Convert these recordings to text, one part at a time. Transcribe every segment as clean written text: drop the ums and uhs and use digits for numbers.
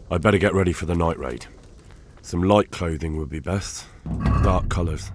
I'd better get ready for the night raid. Some light clothing would be best. Dark colours.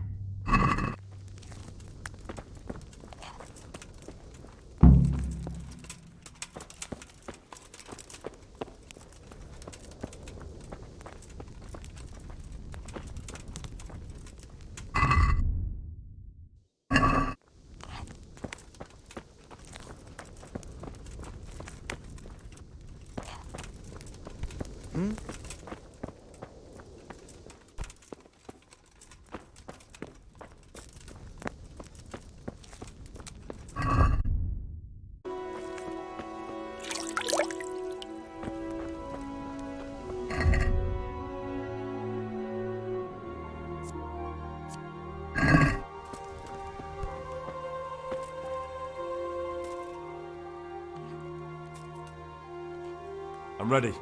I'm ready.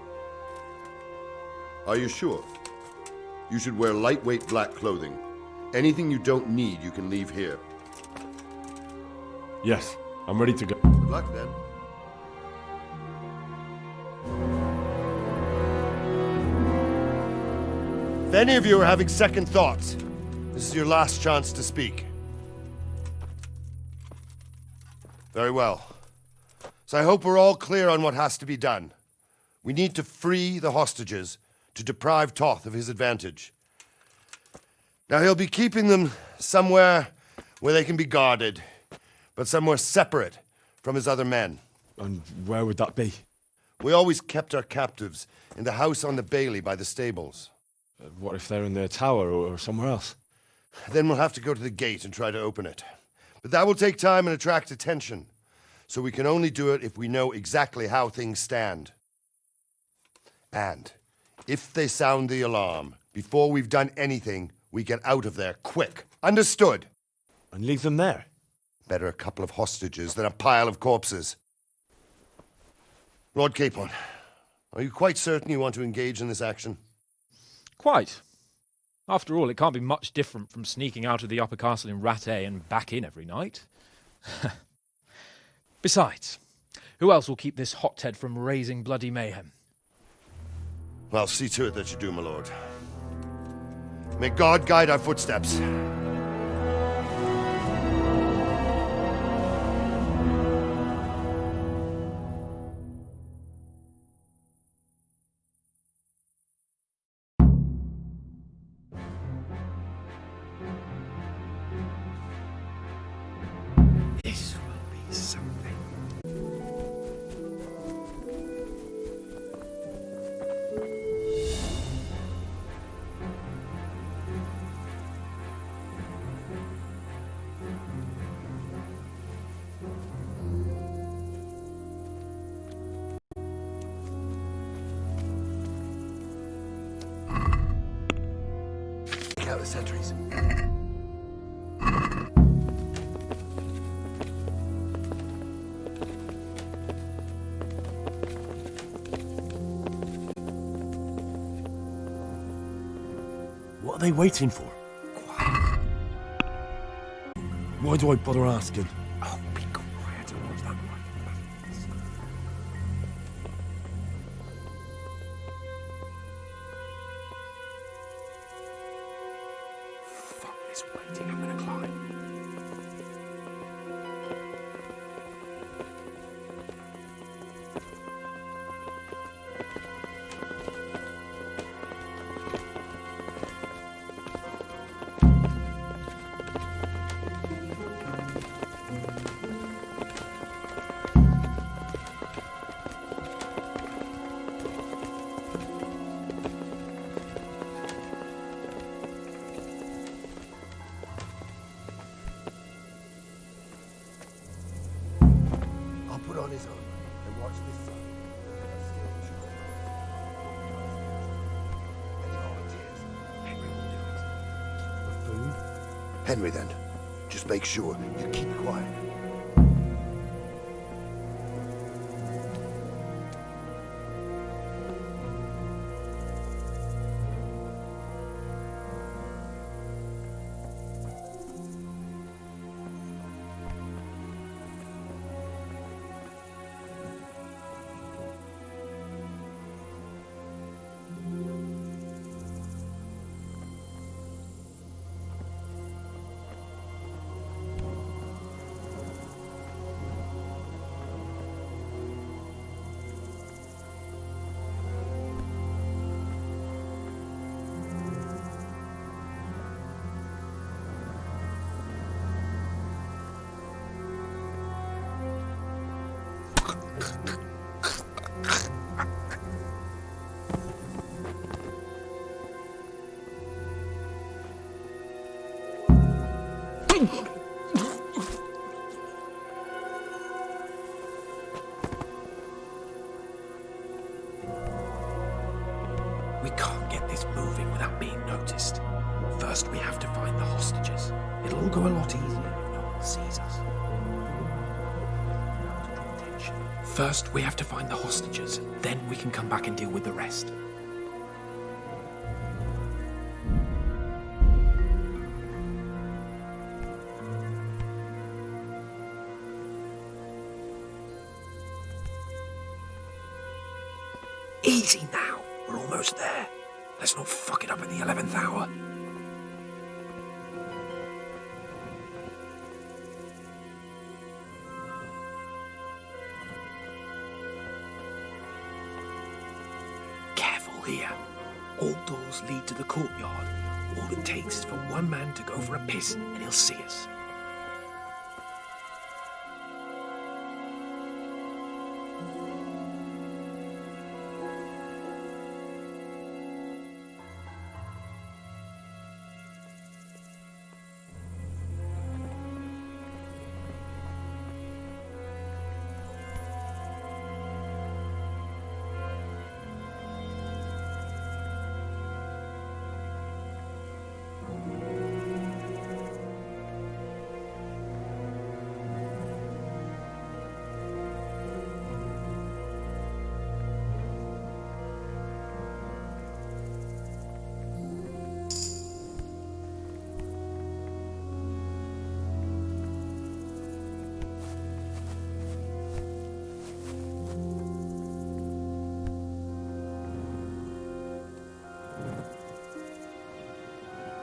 Are you sure? You should wear lightweight black clothing. Anything you don't need, you can leave here. Yes, I'm ready to go. Good luck, then. If any of you are having second thoughts, this is your last chance to speak. Very well. So I hope we're all clear on what has to be done. We need to free the hostages to deprive Toth of his advantage. Now he'll be keeping them somewhere where they can be guarded, but somewhere separate from his other men. And where would that be? We always kept our captives in the house on the bailey by the stables. What if they're in their tower or somewhere else? Then we'll have to go to the gate and try to open it. But that will take time and attract attention. So we can only do it if we know exactly how things stand. And if they sound the alarm, before we've done anything, we get out of there quick. Understood? And leave them there? Better a couple of hostages than a pile of corpses. Lord Capon, are you quite certain you want to engage in this action? Quite. After all, it can't be much different from sneaking out of the upper castle in Rattay and back in every night. Besides, who else will keep this hothead from raising bloody mayhem? Well, see to it that you do, my lord. May God guide our footsteps. This will be something. Take out the sentries. What are they waiting for? Quiet. Why do I bother asking? Oh, be quiet. What's that one? Fuck this waiting. I'm gonna climb. I'll put on his armor and watch this side. Any volunteers? Henry will do it. The food? Henry, then. Just make sure you keep quiet. We can't get this moving without being noticed. First, we have to find the hostages. It'll all go a lot easier if no one sees us. First, we have to find the hostages. Then we can come back and deal with the rest. Easy now. We're almost there. Let's not fuck it up at the 11th hour. Careful here. All doors lead to the courtyard. All it takes is for one man to go for a piss and he'll see us.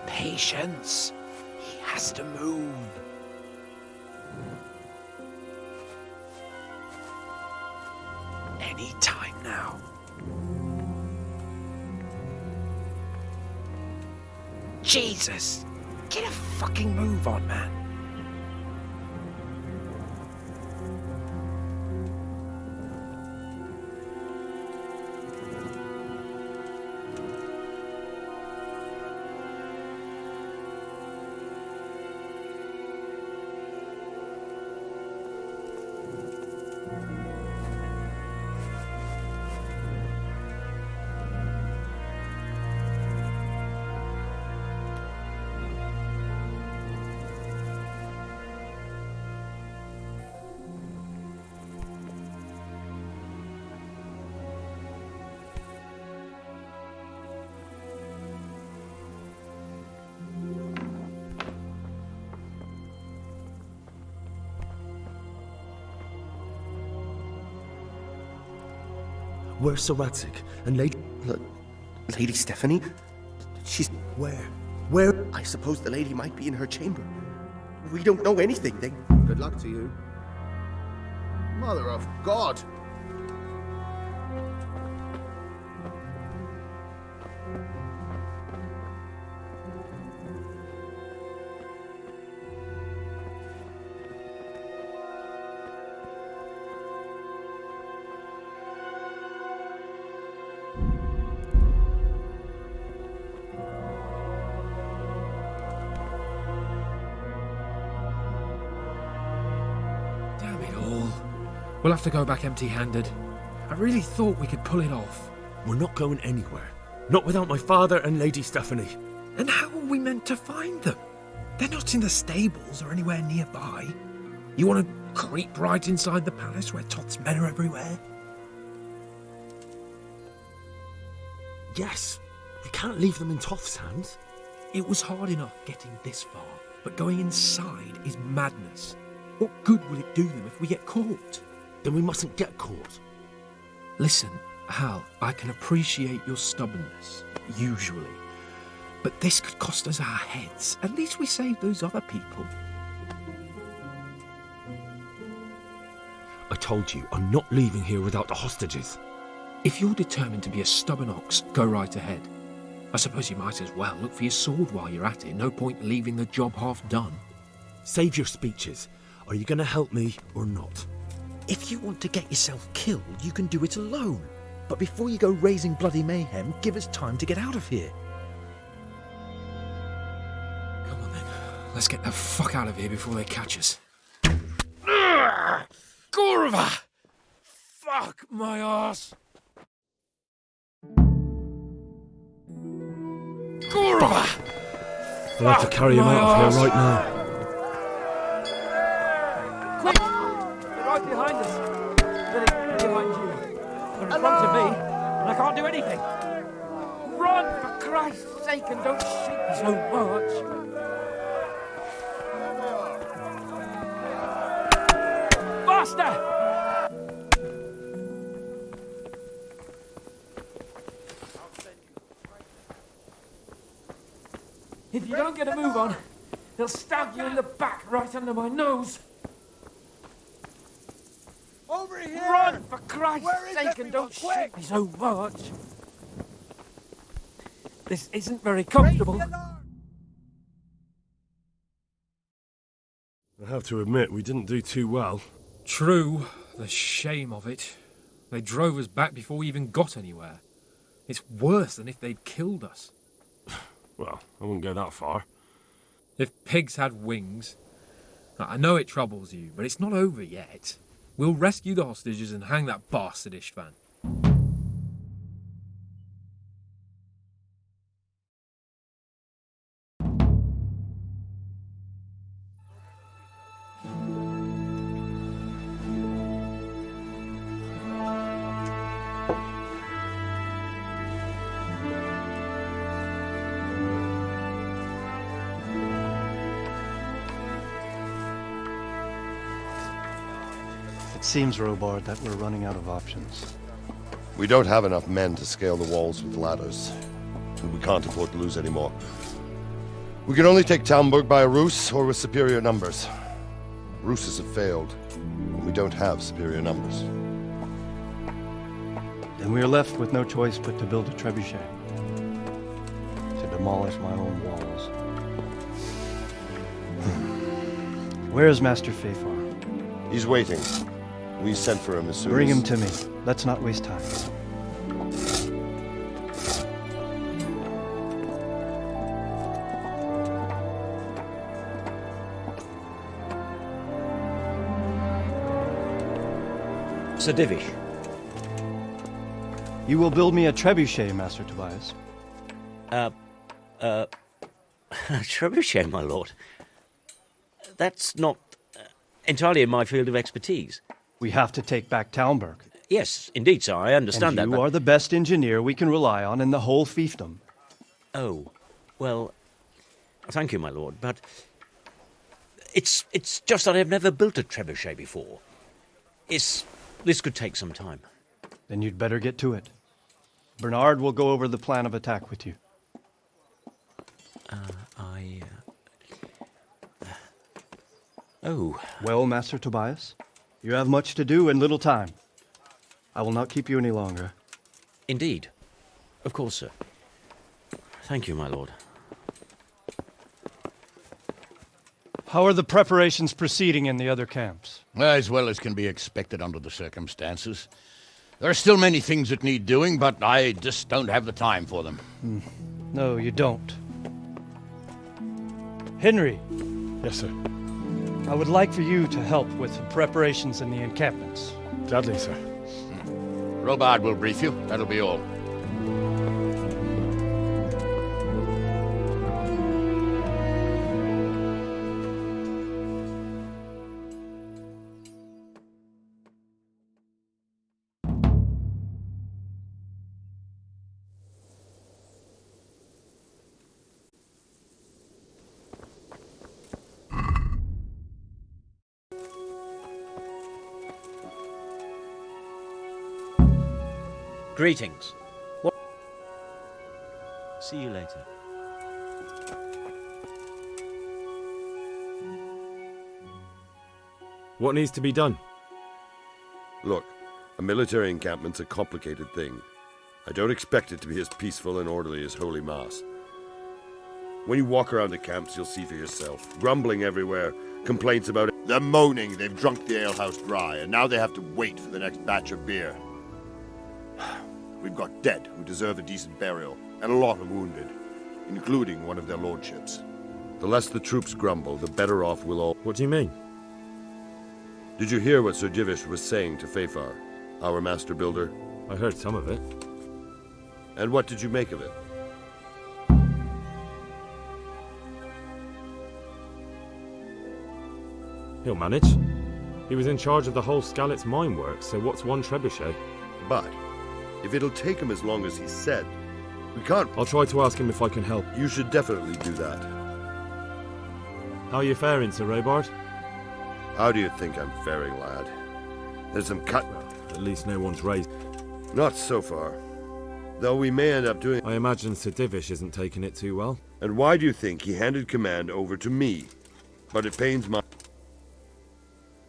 Patience. He has to move. Any time now. Jesus! Get a fucking move on, man. Where's Sir Radzik and Lady... Lady Stephanie? She's... Where? Where? I suppose the lady might be in her chamber. We don't know anything. Good luck to you. Mother of God! Damn it all. We'll have to go back empty-handed. I really thought we could pull it off. We're not going anywhere. Not without my father and Lady Stephanie. And how are we meant to find them? They're not in the stables or anywhere nearby. You want to creep right inside the palace where Toth's men are everywhere? Yes. We can't leave them in Toth's hands. It was hard enough getting this far, but going inside is madness. What good will it do them if we get caught? Then we mustn't get caught. Listen, Hal, I can appreciate your stubbornness, usually. But this could cost us our heads. At least we saved those other people. I told you, I'm not leaving here without the hostages. If you're determined to be a stubborn ox, go right ahead. I suppose you might as well look for your sword while you're at it. No point leaving the job half done. Save your speeches. Are you going to help me or not? If you want to get yourself killed, you can do it alone. But before you go raising bloody mayhem, give us time to get out of here. Come on then, Let's get the fuck out of here before they catch us. Gorva! Fuck my ass! Gorva! We'll have to carry him out of here right now. Quick! They're right behind us. They're behind you. They're in front of me, and I can't do anything. Run, for Christ's sake, and don't shake me so much. Faster! If you don't get a move on, they'll stab you in the back right under my nose. Over here! Run, for Christ's sake, and don't shake me so much. This isn't very comfortable. I have to admit, we didn't do too well. True, the shame of it. They drove us back before we even got anywhere. It's worse than if they'd killed us. Well, I wouldn't go that far. If pigs had wings... I know it troubles you, but it's not over yet. We'll rescue the hostages and hang that bastard Istvan. It seems, Robard, that we're running out of options. We don't have enough men to scale the walls with ladders, and we can't afford to lose any more. We can only take Talmberg by a ruse or with superior numbers. Ruses have failed, and we don't have superior numbers. Then we are left with no choice but to build a trebuchet. To demolish my own walls. Where is Master Fafar? He's waiting. We sent for him as soon Bring as... him to me. Let's not waste time. Sir Divish. You will build me a trebuchet, Master Tobias. Trebuchet, my lord. That's not entirely in my field of expertise. We have to take back Talmberg. Yes, indeed, sir, I understand and that. You are the best engineer we can rely on in the whole fiefdom. Oh, well, thank you, my lord, but it's just that I've never built a trebuchet before. This could take some time. Then you'd better get to it. Bernard will go over the plan of attack with you. Oh. Well, Master Tobias, you have much to do and little time. I will not keep you any longer. Indeed. Of course, sir. Thank you, my lord. How are the preparations proceeding in the other camps? As well as can be expected under the circumstances. There are still many things that need doing, but I just don't have the time for them. No, you don't. Henry. Yes, sir. I would like for you to help with the preparations in the encampments. Gladly, sir. Robard will brief you. That'll be all. Greetings. See you later. What needs to be done? Look, a military encampment's a complicated thing. I don't expect it to be as peaceful and orderly as Holy Mass. When you walk around the camps, you'll see for yourself. Grumbling everywhere, complaints about it. They're moaning they've drunk the alehouse dry, and now they have to wait for the next batch of beer. We've got dead who deserve a decent burial, and a lot of wounded, including one of their lordships. The less the troops grumble, the better off we'll all... What do you mean? Did you hear what Sir Divish was saying to Fafar, our master builder? I heard some of it. And what did you make of it? He'll manage. He was in charge of the whole Skalitz mine work, so what's one trebuchet? But, if it'll take him as long as he said, we can't... I'll try to ask him if I can help. You should definitely do that. How are you faring, Sir Robard? How do you think I'm faring, lad? There's some cut... Well, at least no one's raised. Not so far. Though we may end up doing... I imagine Sir Divish isn't taking it too well. And why do you think he handed command over to me? But it pains my...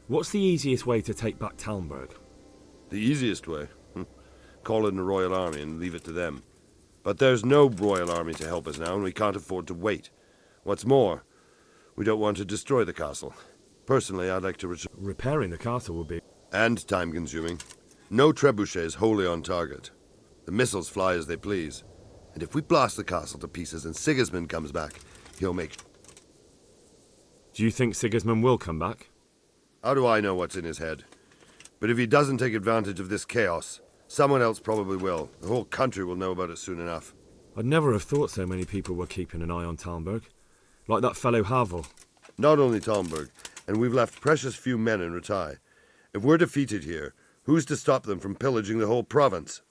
What's the easiest way to take back Talmberg? The easiest way? Call in the Royal Army and leave it to them. But there's no Royal Army to help us now, and we can't afford to wait. What's more, we don't want to destroy the castle. Personally, I'd like to return... Repairing the castle would be... And time-consuming. No trebuchet is wholly on target. The missiles fly as they please. And if we blast the castle to pieces and Sigismund comes back, he'll make... Do you think Sigismund will come back? How do I know what's in his head? But if he doesn't take advantage of this chaos, someone else probably will. The whole country will know about it soon enough. I'd never have thought so many people were keeping an eye on Talmberg. Like that fellow Havel. Not only Talmberg, and we've left precious few men in Ratai. If we're defeated here, who's to stop them from pillaging the whole province?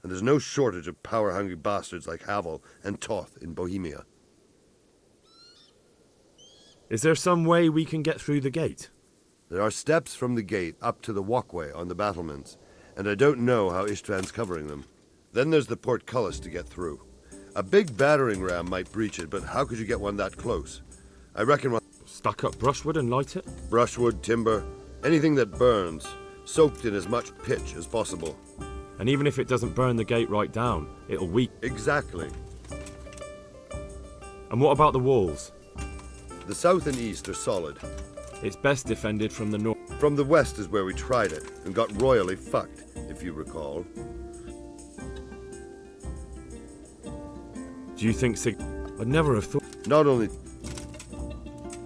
And there's no shortage of power-hungry bastards like Havel and Toth in Bohemia. Is there some way we can get through the gate? There are steps from the gate up to the walkway on the battlements, and I don't know how Istvan's covering them. Then there's the portcullis to get through. A big battering ram might breach it, but how could you get one that close? I reckon one... Stack up brushwood and light it? Brushwood, timber, anything that burns, soaked in as much pitch as possible. And even if it doesn't burn the gate right down, it'll weaken. Exactly. And what about the walls? The south and east are solid. It's best defended from the north. From the west is where we tried it, and got royally fucked, if you recall. Do you think I'd never have thought... Not only...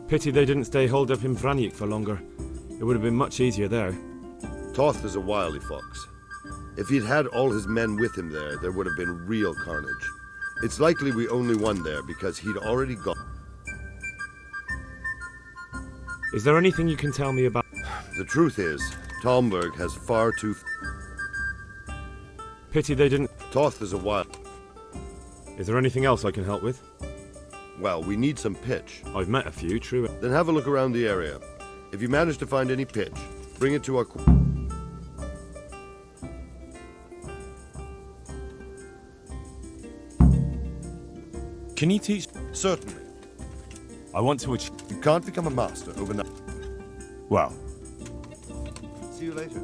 Pity they didn't stay holed up in Vranjik for longer. It would have been much easier there. Toth is a wily fox. If he'd had all his men with him there would have been real carnage. It's likely we only won there because he'd already got... Is there anything you can tell me about... The truth is, Talmberg has far too... Pity they didn't... Toth is a wild... Is there anything else I can help with? Well, we need some pitch. I've met a few, true. Then have a look around the area. If you manage to find any pitch, bring it to our... Can you teach? Certainly. I want to achieve... You can't become a master overnight. Well, See you later.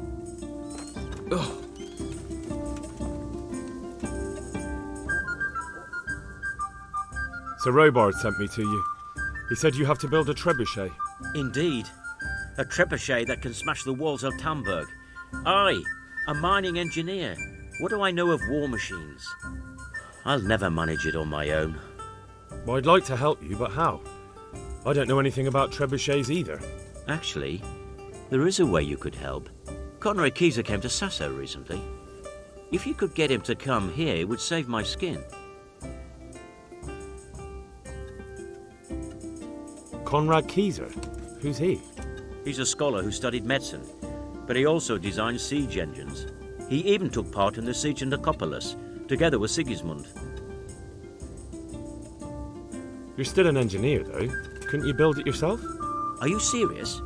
Ugh. Sir Robard sent me to you. He said you have to build a trebuchet. Indeed. A trebuchet that can smash the walls of Talmberg. I, a mining engineer. What do I know of war machines? I'll never manage it on my own. Well, I'd like to help you, but how? I don't know anything about trebuchets either. Actually, there is a way you could help. Conrad Kieser came to Sasso recently. If you could get him to come here, it would save my skin. Conrad Kieser? Who's he? He's a scholar who studied medicine, but he also designed siege engines. He even took part in the siege of Nicopolis, together with Sigismund. You're still an engineer, though. Couldn't you build it yourself? Are you serious?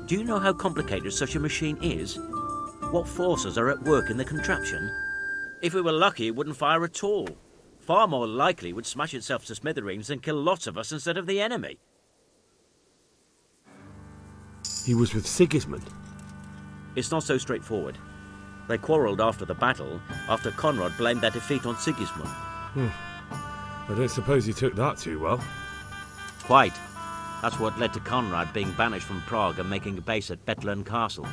Do you know how complicated such a machine is? What forces are at work in the contraption? If we were lucky, it wouldn't fire at all. Far more likely, it would smash itself to smithereens and kill lots of us instead of the enemy. He was with Sigismund. It's not so straightforward. They quarrelled after the battle, after Conrad blamed their defeat on Sigismund. I don't suppose he took that too well. Quite. That's what led to Conrad being banished from Prague and making a base at Betlen Castle.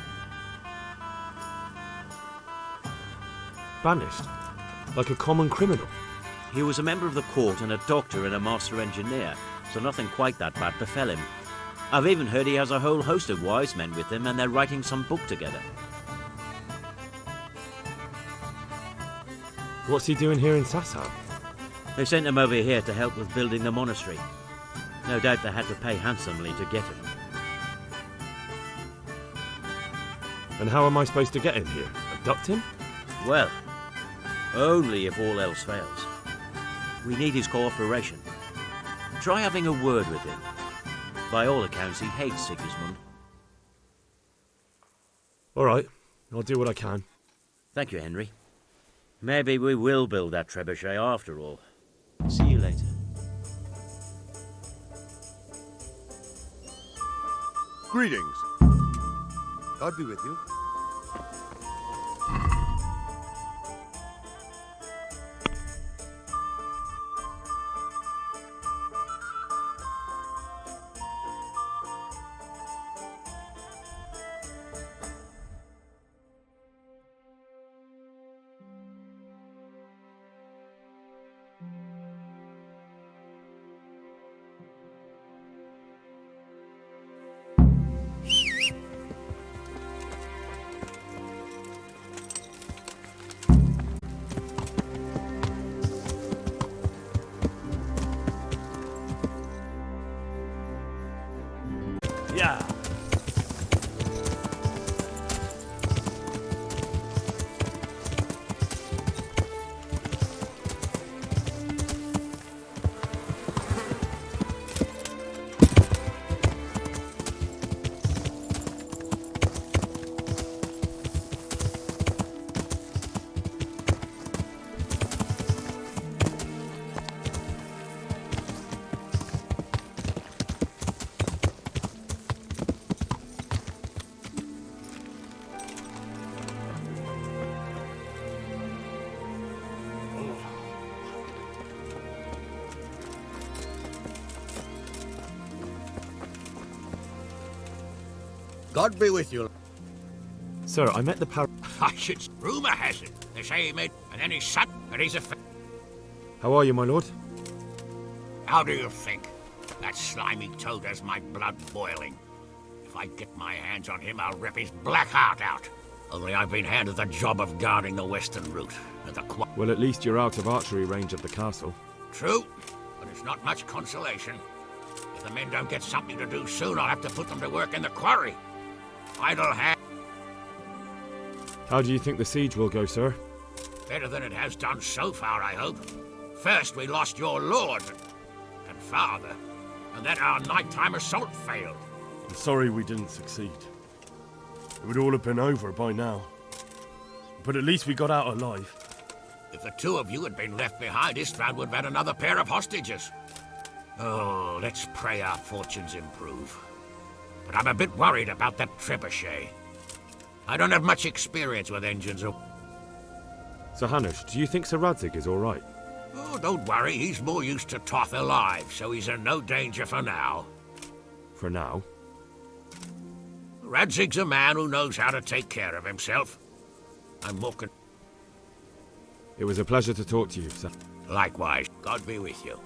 Banished? Like a common criminal? He was a member of the court and a doctor and a master engineer, so nothing quite that bad befell him. I've even heard he has a whole host of wise men with him, and they're writing some book together. What's he doing here in Sasau? They sent him over here to help with building the monastery. No doubt they had to pay handsomely to get him. And how am I supposed to get him here? Abduct him? Well, only if all else fails. We need his cooperation. Try having a word with him. By all accounts, he hates Sigismund. All right, I'll do what I can. Thank you, Henry. Maybe we will build that trebuchet after all. See you later. Greetings. God be with you. Yeah. God be with you. Sir, I met the I should. Rumour has it. They say he made, and then his son, and he's a. How are you, my lord? How do you think? That slimy toad has my blood boiling. If I get my hands on him, I'll rip his black heart out. Only I've been handed the job of guarding the western route. And the well, at least you're out of archery range of the castle. True, but it's not much consolation. If the men don't get something to do soon, I'll have to put them to work in the quarry. Idle hand. How do you think the siege will go, sir? Better than it has done so far, I hope. First, we lost your lord and father, and then our nighttime assault failed. I'm sorry we didn't succeed. It would all have been over by now. But at least we got out alive. If the two of you had been left behind, Istvan would have had another pair of hostages. Oh, let's pray our fortunes improve. But I'm a bit worried about that trebuchet. I don't have much experience with engines. Sir Hanush, do you think Sir Radzig is all right? Oh, don't worry. He's more used to Toth alive, so he's in no danger for now. For now? Radzig's a man who knows how to take care of himself. I'm more It was a pleasure to talk to you, sir. Likewise. God be with you.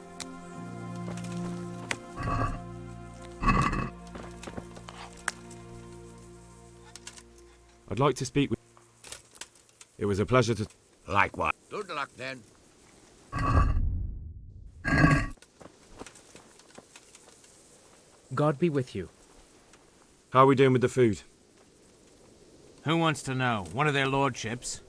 I'd like to speak with... It was a pleasure to... Likewise. Good luck, then. God be with you. How are we doing with the food? Who wants to know? One of their lordships?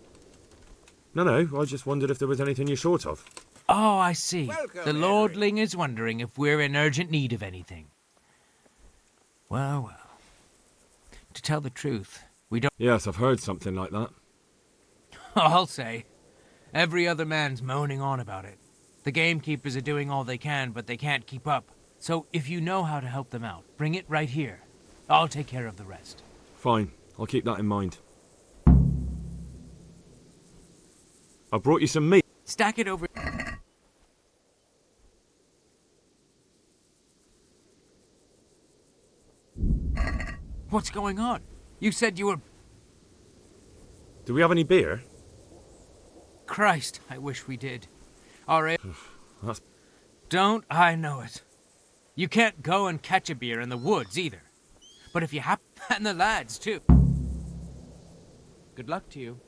No, I just wondered if there was anything you're short of. Oh, I see. Welcome, The lordling is wondering if we're in urgent need of anything. Well, well. To tell the truth, we don't... Yes, I've heard something like that. I'll say. Every other man's moaning on about it. The gamekeepers are doing all they can, but they can't keep up. So if you know how to help them out, bring it right here. I'll take care of the rest. Fine, I'll keep that in mind. I brought you some meat. Stack it over... What's going on? You said you were... Do we have any beer? Christ, I wish we did. All right. That's... Don't I know it? You can't go and catch a beer in the woods either. But if you happen, and the lads too. Good luck to you.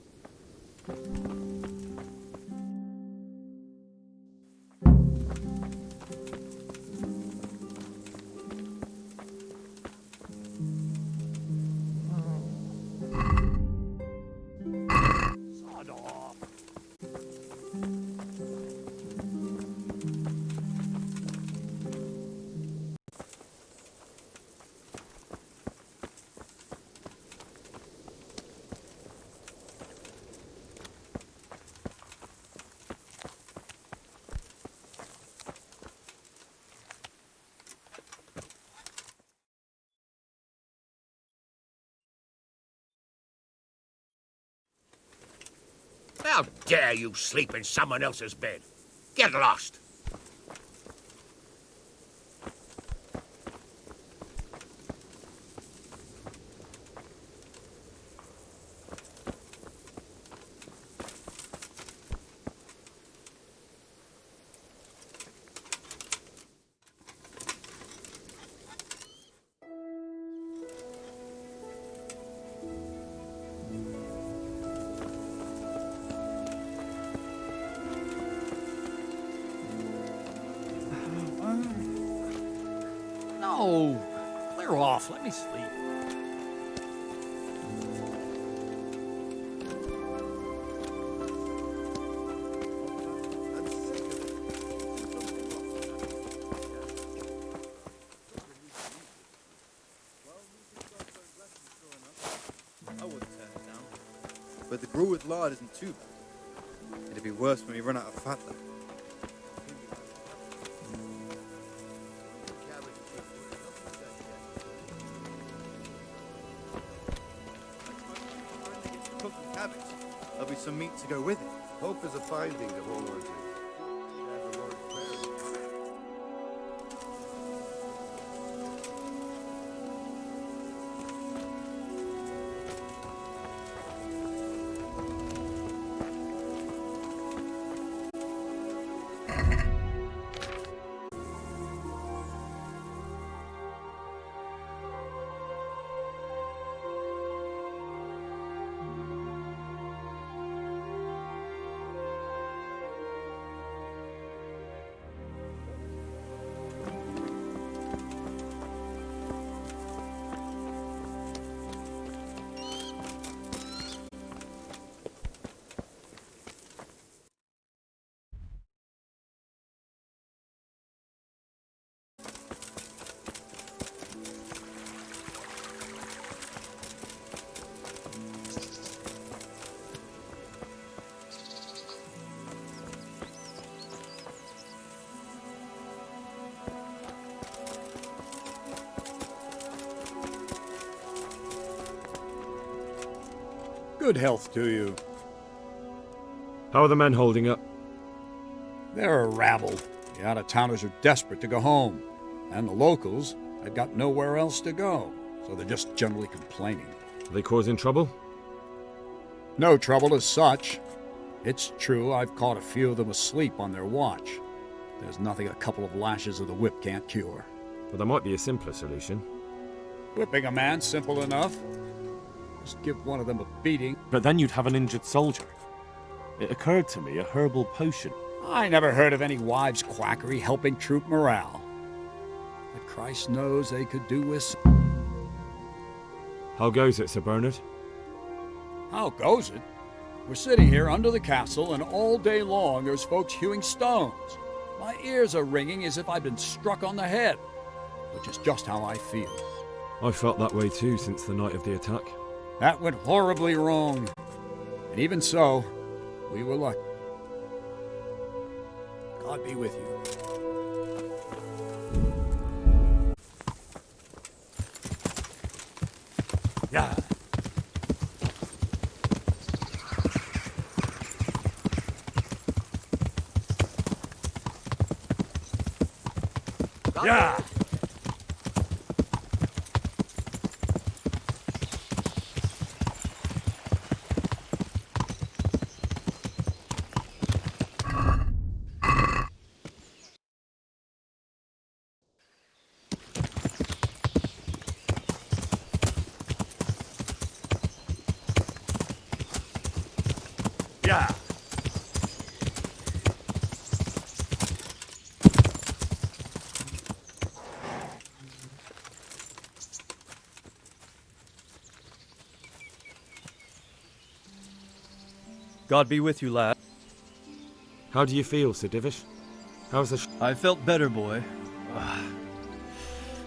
How dare you sleep in someone else's bed? Get lost! No! Clear off, let me sleep. I wouldn't turn it down. But the gruel with lard isn't too bad. It'd be worse when we run out of fat though. There'll be some meat to go with it. Hope is a fine thing to hold on to. Good health to you. How are the men holding up? They're a rabble. The out-of-towners are desperate to go home. And the locals, they've got nowhere else to go. So they're just generally complaining. Are they causing trouble? No trouble as such. It's true I've caught a few of them asleep on their watch. There's nothing a couple of lashes of the whip can't cure. But there might be a simpler solution. Whipping a man, simple enough. Just give one of them a beating. But then you'd have an injured soldier. It occurred to me, a herbal potion. I never heard of any wives' quackery helping troop morale. But Christ knows they could do with some. How goes it, Sir Bernard? How goes it? We're sitting here under the castle, and all day long there's folks hewing stones. My ears are ringing as if I'd been struck on the head, which is just how I feel. I felt that way too since the night of the attack. That went horribly wrong. And even so, we were lucky. God be with you. Yeah. Yeah. Yeah. God be with you, lad. How do you feel, Sir Divish? How's the I felt better, boy.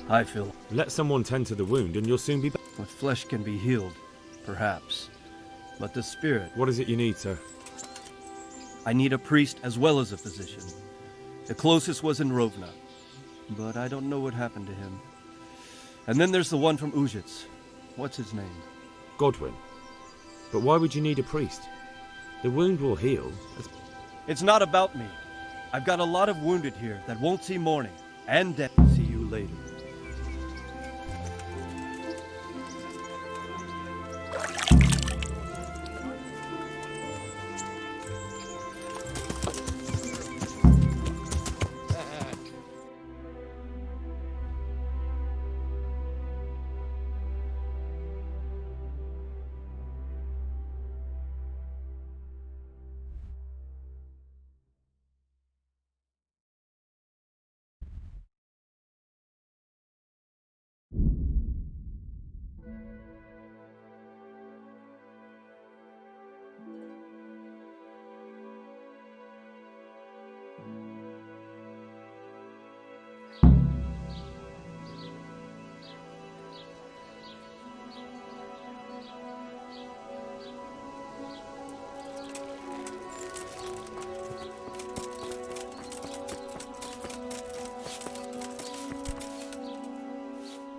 I feel... Let someone tend to the wound and you'll soon be back. The flesh can be healed, perhaps. But the spirit... What is it you need, sir? I need a priest as well as a physician. The closest was in Rovna, but I don't know what happened to him. And then there's the one from Ujits. What's his name? Godwin. But why would you need a priest? The wound will heal. It's not about me. I've got a lot of wounded here that won't see morning and death. See you later.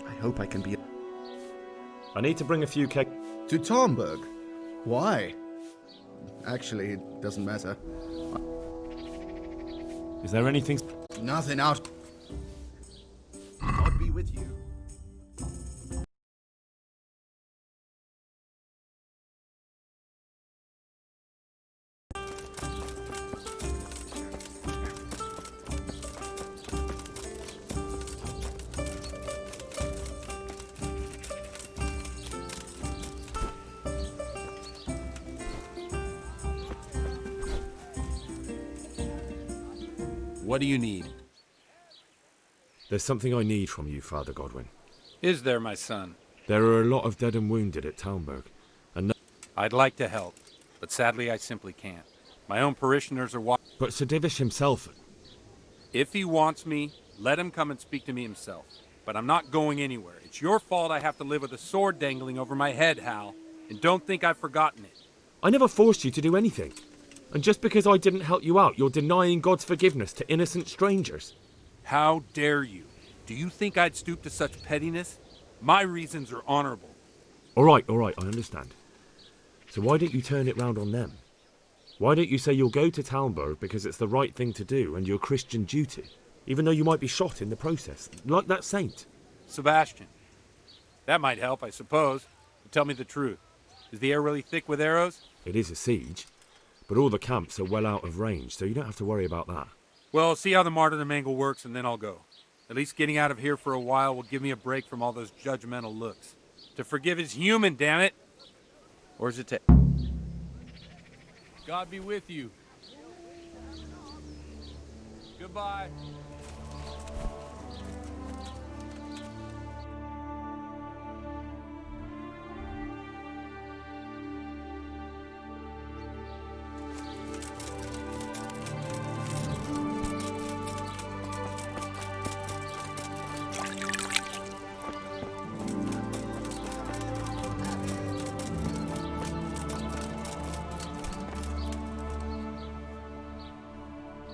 I hope I can be... I need to bring a few keg... To Talmberg? Why? Actually, it doesn't matter. Is there anything... Nothing out. God be with you. What do you need? There's something I need from you, Father Godwin. Is there, my son? There are a lot of dead and wounded at Talmberg, and... I'd like to help, but sadly I simply can't. My own parishioners are But Sir Divish himself... If he wants me, let him come and speak to me himself. But I'm not going anywhere. It's your fault I have to live with a sword dangling over my head, Hal. And don't think I've forgotten it. I never forced you to do anything. And just because I didn't help you out, you're denying God's forgiveness to innocent strangers. How dare you? Do you think I'd stoop to such pettiness? My reasons are honorable. All right, I understand. So why don't you turn it round on them? Why don't you say you'll go to Talmberg because it's the right thing to do and your Christian duty, even though you might be shot in the process, like that saint? Sebastian. That might help, I suppose. But tell me the truth. Is the air really thick with arrows? It is a siege, but all the camps are well out of range, so you don't have to worry about that. Well, see how the martyrdom angle works, and then I'll go. At least getting out of here for a while will give me a break from all those judgmental looks. To forgive is human, damn it! Or is it to... God be with you. Goodbye.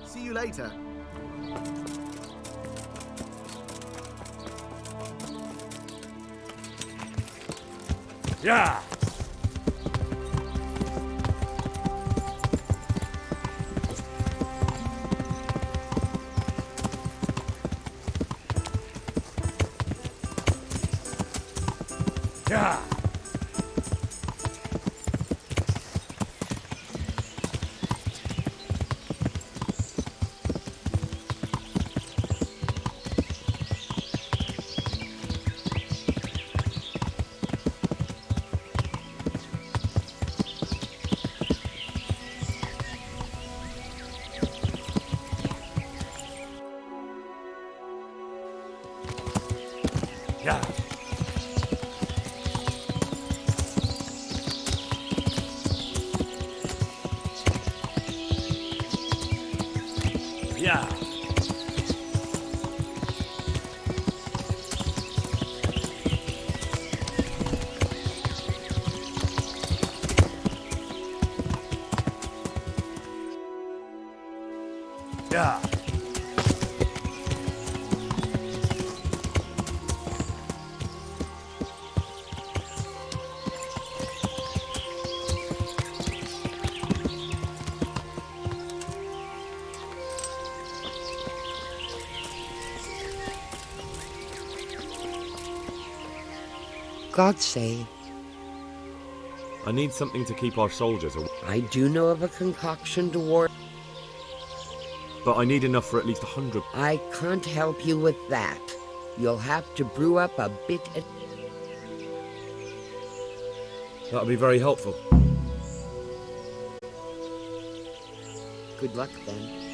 See you later. Yeah! Yeah! Yeah. Yeah. Yeah. God save. I need something to keep our soldiers away. I do know of a concoction to war. But I need enough for at least 100. I can't help you with that. You'll have to brew up a bit at... That'll be very helpful. Good luck then.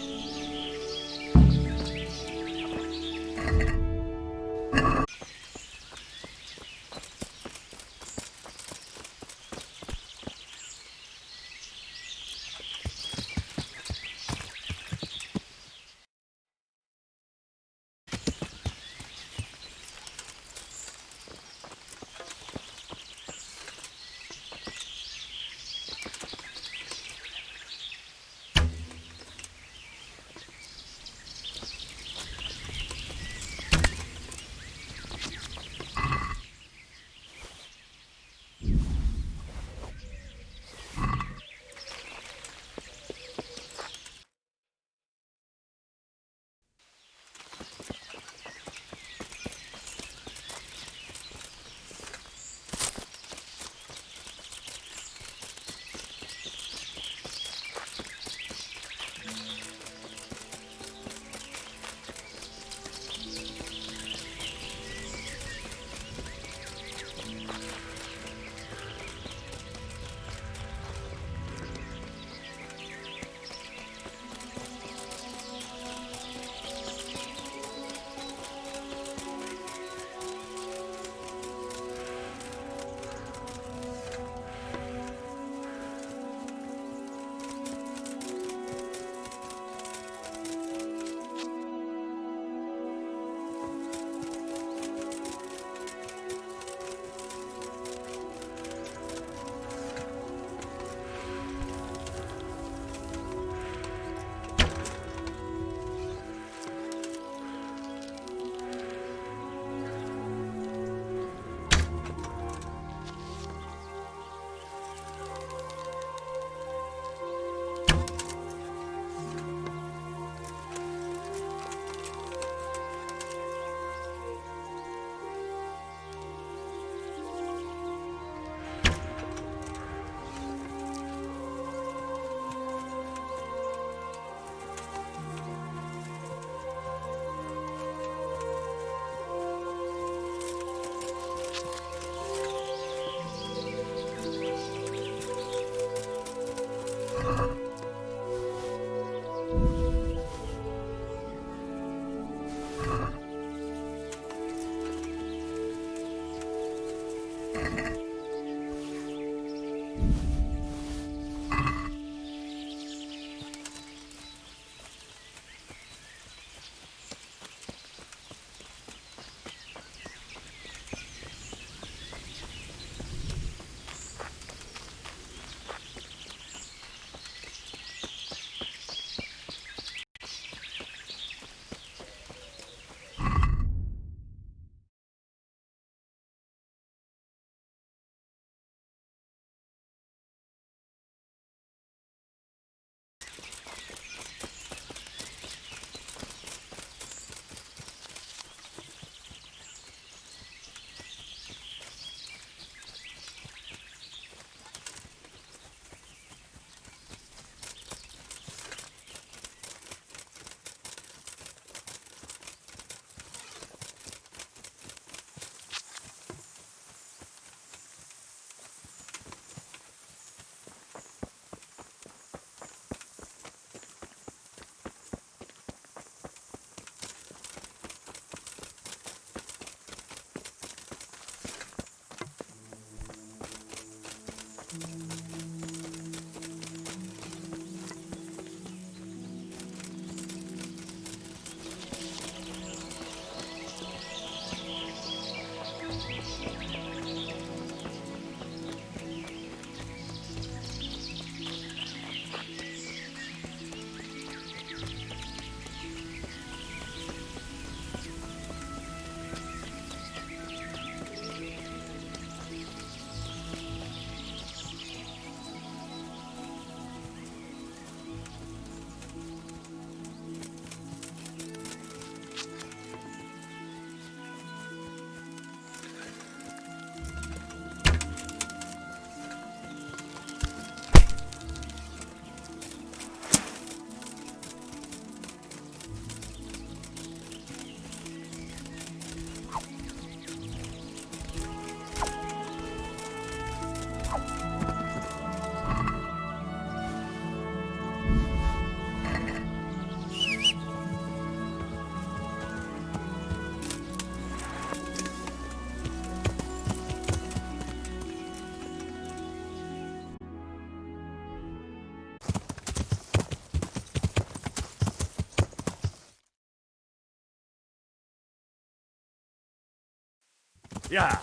Yeah.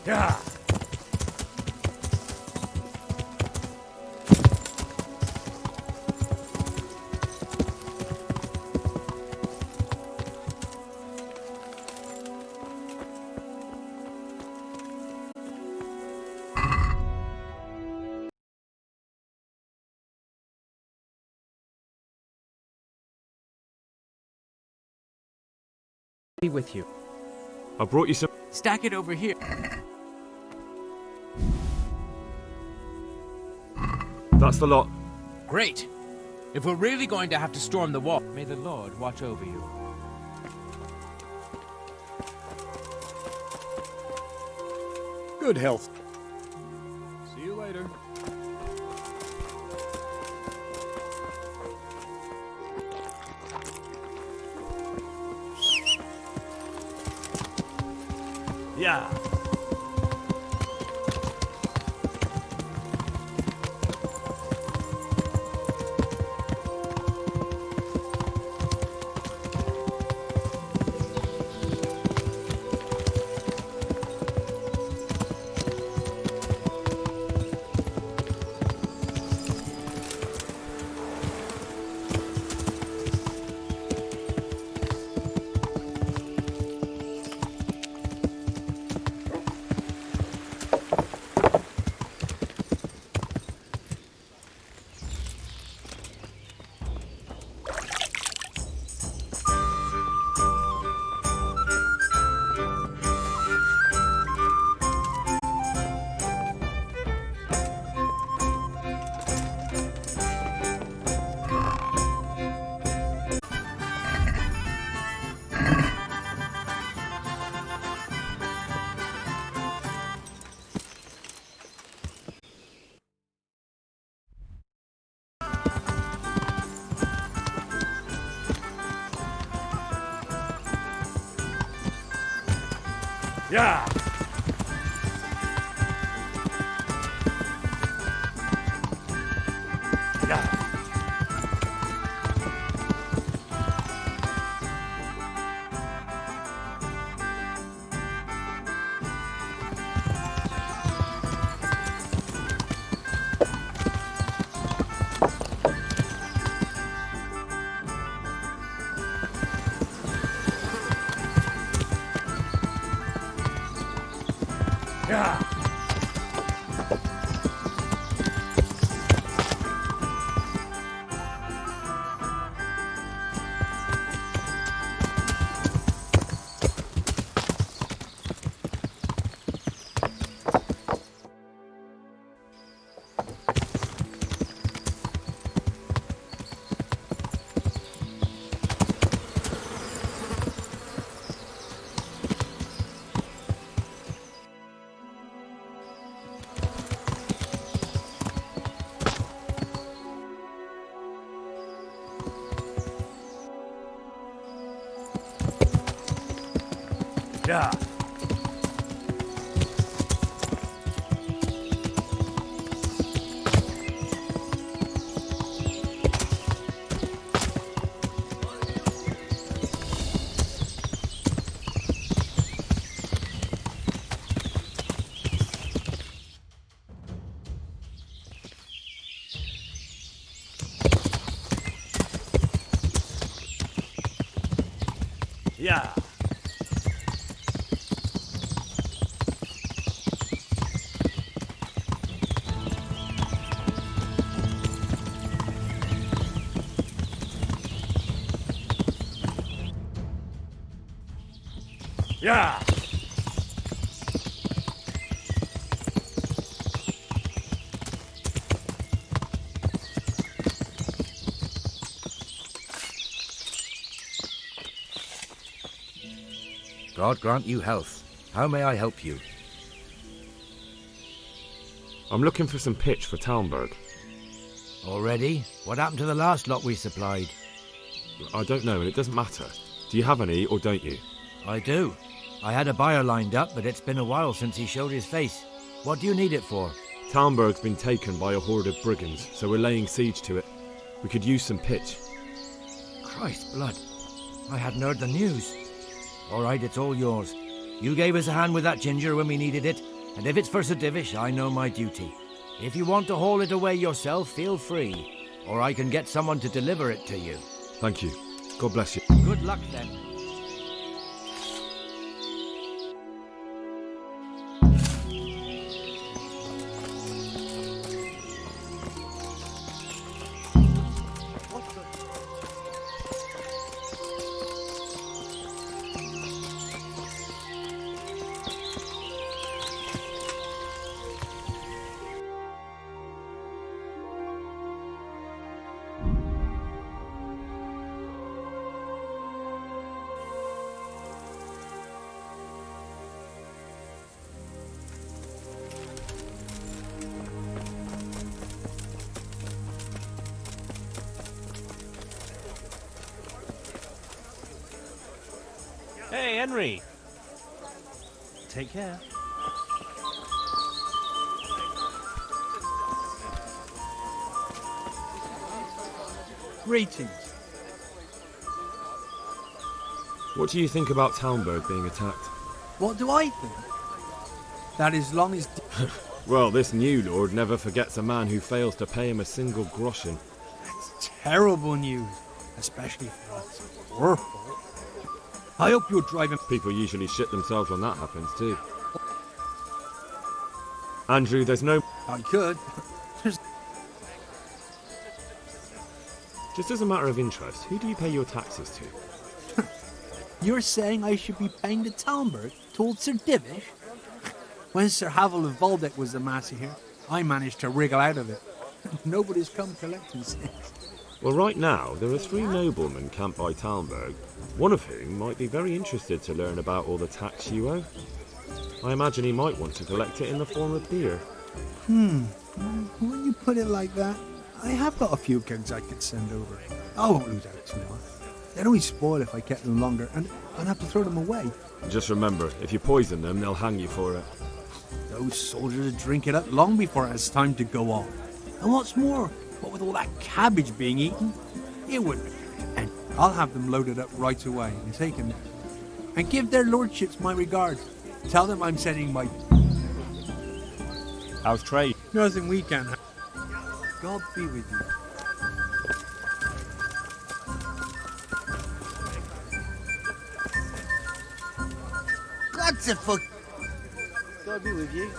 Yeah. Be with you. I brought you some. Stack it over here. That's the lot. Great. If we're really going to have to storm the wall, may the Lord watch over you. Good health. See you later. Yeah. Yeah. Yeah. Yeah. Yeah. Yeah. Yeah. God grant you health. How may I help you? I'm looking for some pitch for Talmberg. Already? What happened to the last lot we supplied? I don't know, and it doesn't matter. Do you have any, or don't you? I do. I had a buyer lined up, but it's been a while since he showed his face. What do you need it for? Talmberg's been taken by a horde of brigands, so we're laying siege to it. We could use some pitch. Christ blood. I hadn't heard the news. All right, it's all yours. You gave us a hand with that ginger when we needed it, and if it's for Sir Divish, I know my duty. If you want to haul it away yourself, feel free, or I can get someone to deliver it to you. Thank you. God bless you. Good luck, then. Hey, Henry. Take care. Greetings. What do you think about Talmberg being attacked? What do I think? That as long as... Well, this new lord never forgets a man who fails to pay him a single groschen. That's terrible news, especially for us. Our fault. I hope you're driving... People usually shit themselves when that happens, too. Andrew, there's no... I could. Just as a matter of interest, who do you pay your taxes to? You're saying I should be paying to Talmberg towards Sir Divish? When Sir Havel of Waldeck was the master here, I managed to wriggle out of it. Nobody's come collecting since. Well, right now, there are 3 noblemen camped by Talmberg, one of whom might be very interested to learn about all the tax you owe. I imagine he might want to collect it in the form of beer. When you put it like that, I have got a few kegs I could send over. I won't lose out too much. They'd only spoil if I kept them longer, and I'd have to throw them away. Just remember, if you poison them, they'll hang you for it. Those soldiers would drink it up long before it has time to go on. And what's more, what with all that cabbage being eaten, it wouldn't. And I'll have them loaded up right away and taken there. And give their lordships my regards. Tell them I'm sending my... How's trade? Nothing we can have. God be with you. God's a fuck. God be with you.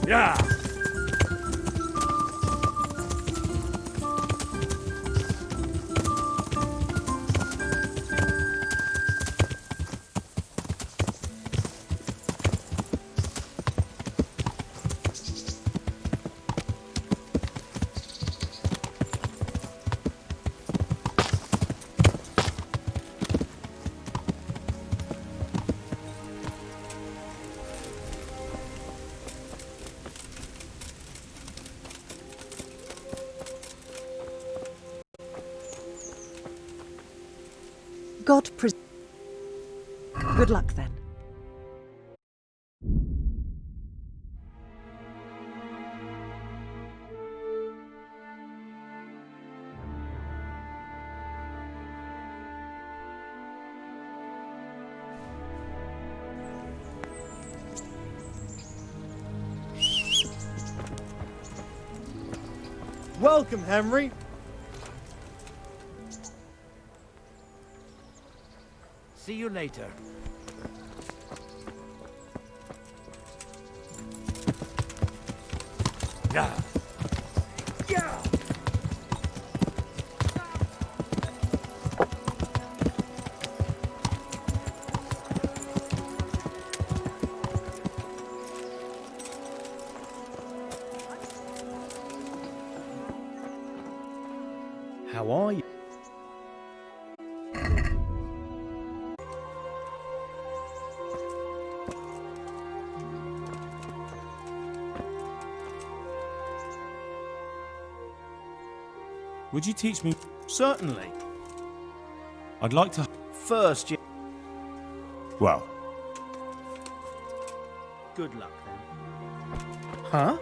Yeah! God Good luck then. Welcome, Henry. See you later. Yeah. Yeah. How are you? Would you teach me? Certainly. I'd like to. First, you... Well, Good luck then. Huh?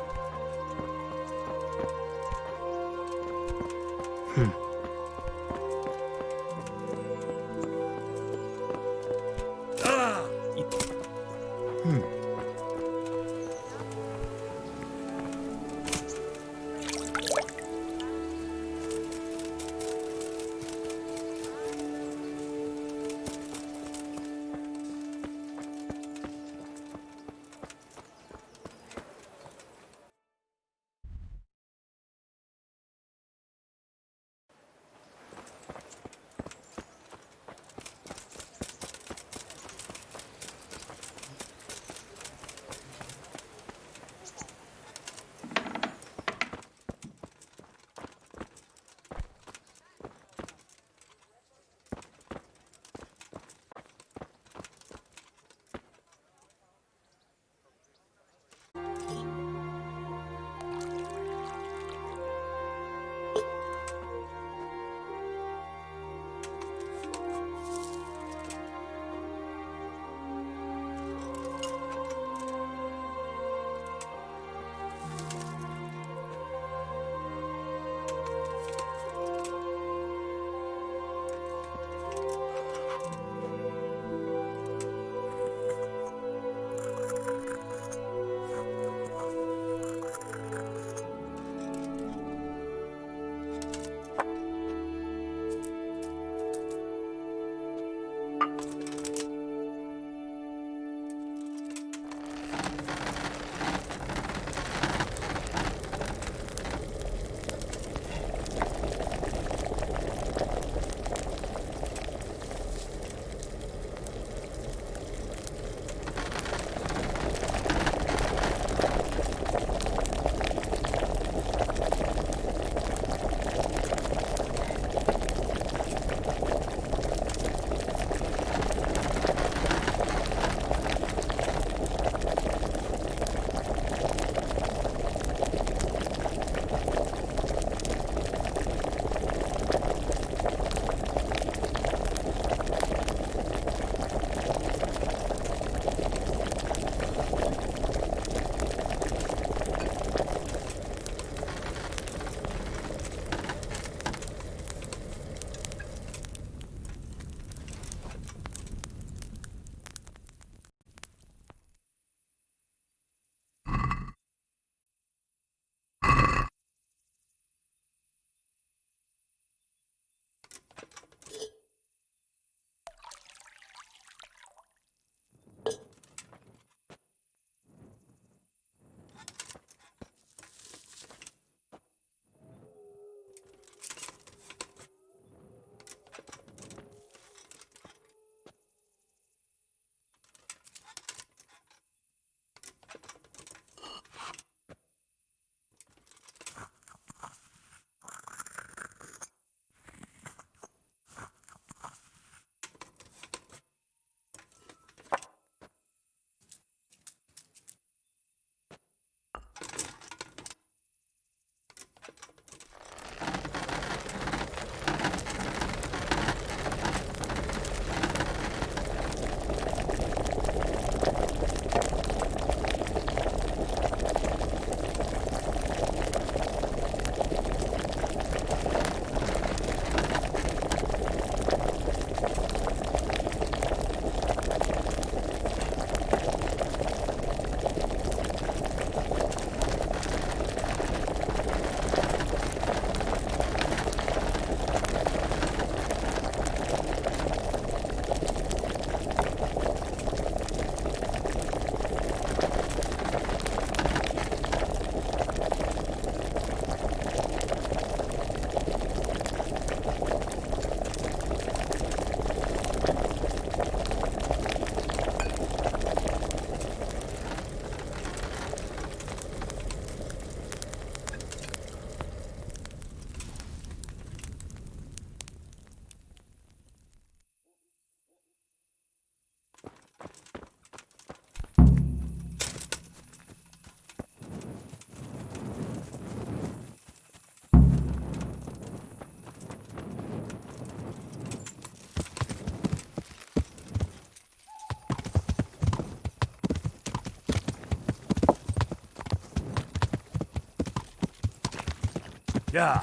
Yeah.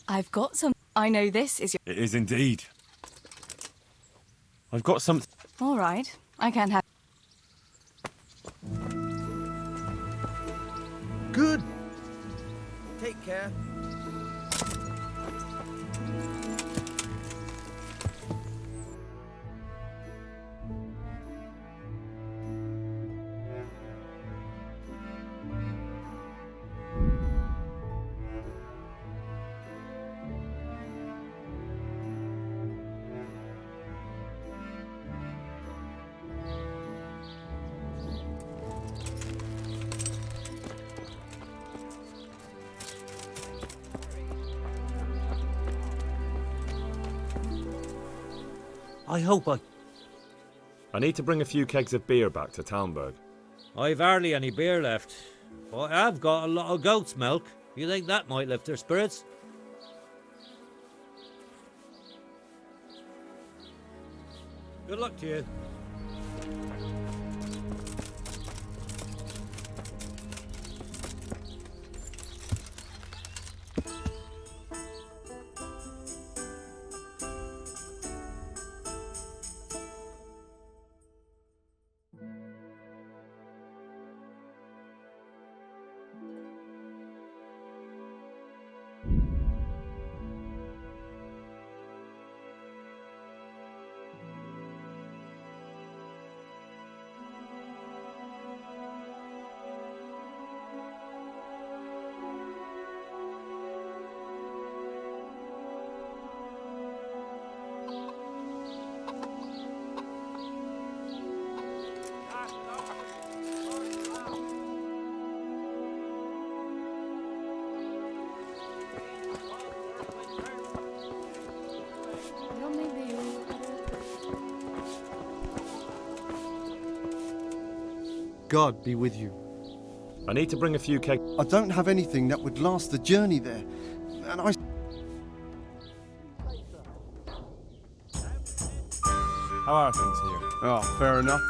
I've got some. I know this is your. It is indeed. I've got some. All right, I can have. Good. Take care. I hope I need to bring a few kegs of beer back to Talmberg. I've hardly any beer left. But I have got a lot of goat's milk. You think that might lift their spirits? Good luck to you. God be with you. I need to bring a few kegs. I don't have anything that would last the journey there. And I... How are things here? Oh, fair enough.